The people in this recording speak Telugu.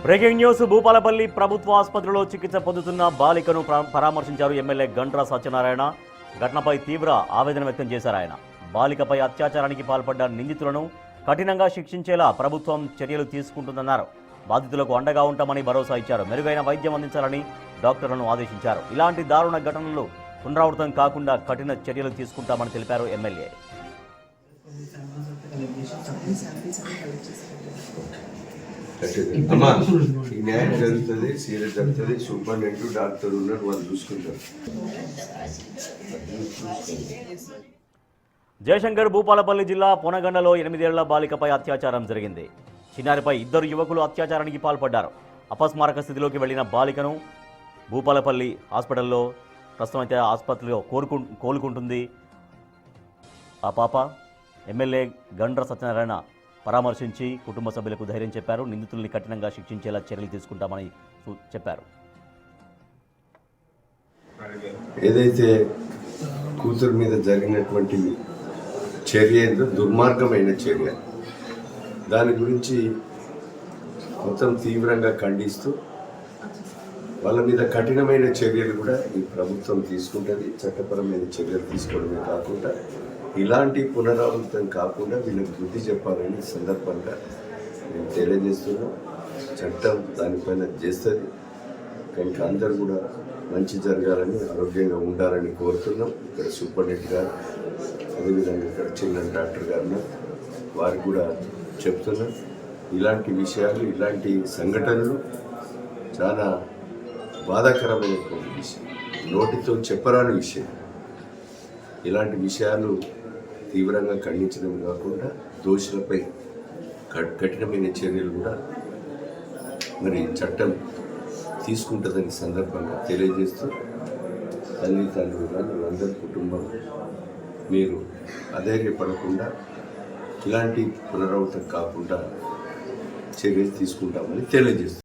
Breaking news. భూపాలపల్లి ప్రభుత్వ ఆసుపత్రిలో చికిత్స పొందుతున్న బాలికను పరామర్శించారు ఎమ్మెల్యే గండ్ర సత్యనారాయణ. ఘటనపై తీవ్ర ఆవేదన వ్యక్తం చేశారు ఆయన. బాలికపై అత్యాచారానికి పాల్పడ్డ నిందితులను కఠినంగా శిక్షించేలా ప్రభుత్వం చర్యలు తీసుకుంటుందన్నారు. బాధితులకు అండగా ఉంటామని భరోసా ఇచ్చారు. మెరుగైన వైద్యం అందించాలని డాక్టర్లను ఆదేశించారు. ఇలాంటి దారుణ ఘటనలు పునరావృతం కాకుండా కఠిన చర్యలు తీసుకుంటామని తెలిపారు ఎమ్మెల్యే. న్యాయం జరుగుతుంది, సీరియస్ జరుగుతుంది. సూపరింటెండెంట్ డాక్టర్ ఉన్నారు, వాళ్ళు చూసుకుంటారు. జయశంకర్ భూపాలపల్లి జిల్లా పొనగండలో 8 ఏళ్ల బాలికపై అత్యాచారం జరిగింది. చిన్నారిపై 2 యువకులు అత్యాచారానికి పాల్పడ్డారు. అపస్మారక స్థితిలోకి వెళ్లిన బాలికను భూపాలపల్లి హాస్పిటల్లో ప్రస్తుతం అయితే ఆసుపత్రిలో కోలుకుంటుంది. ఆ పాప ఎమ్మెల్యే గండ్ర సత్యనారాయణ పరామర్శించి కుటుంబ సభ్యులకు ధైర్యం చెప్పారు. నిందితుల్ని కఠినంగా శిక్షించేలా చర్యలు తీసుకుంటామని చెప్పారు. ఏదైతే కూతురు మీద జరిగినటువంటి చర్య ఏదో దుర్మార్గమైన చర్య, దాని గురించి మొత్తం తీవ్రంగా ఖండిస్తూ వాళ్ళ మీద కఠినమైన చర్యలు కూడా ఈ ప్రభుత్వం తీసుకుంటుంది. చట్టపరమైన చర్యలు తీసుకోవడమే కాకుండా ఇలాంటి పునరావృతం కాకుండా వీళ్ళకి బుద్ధి చెప్పాలని సందర్భంగా మేము తెలియజేస్తున్నాం. చట్టం దానిపైన చేస్తుంది కనుక అందరూ కూడా మంచి జరగాలని, ఆరోగ్యంగా ఉండాలని కోరుతున్నాం. ఇక్కడ సూపరింటెండెంట్ గారు, అదేవిధంగా ఇక్కడ చిన్న డాక్టర్ గారు వారికి కూడా చెప్తున్నాం. ఇలాంటి విషయాలు, ఇలాంటి సంఘటనలు చాలా బాధాకరమైనటువంటి విషయం, నోటితో చెప్పరాని విషయం. ఇలాంటి విషయాలు తీవ్రంగా ఖండించడం కాకుండా దోషులపై కఠినమైన చర్యలు కూడా మరి చట్టం తీసుకుంటుందని సందర్భంగా తెలియజేస్తూ తల్లిదండ్రులు కానీ అందరి కుటుంబం మీరు అధైర్యపడకుండా ఇలాంటి పునరావృతం కాకుండా చర్యలు తీసుకుంటామని తెలియజేస్తారు.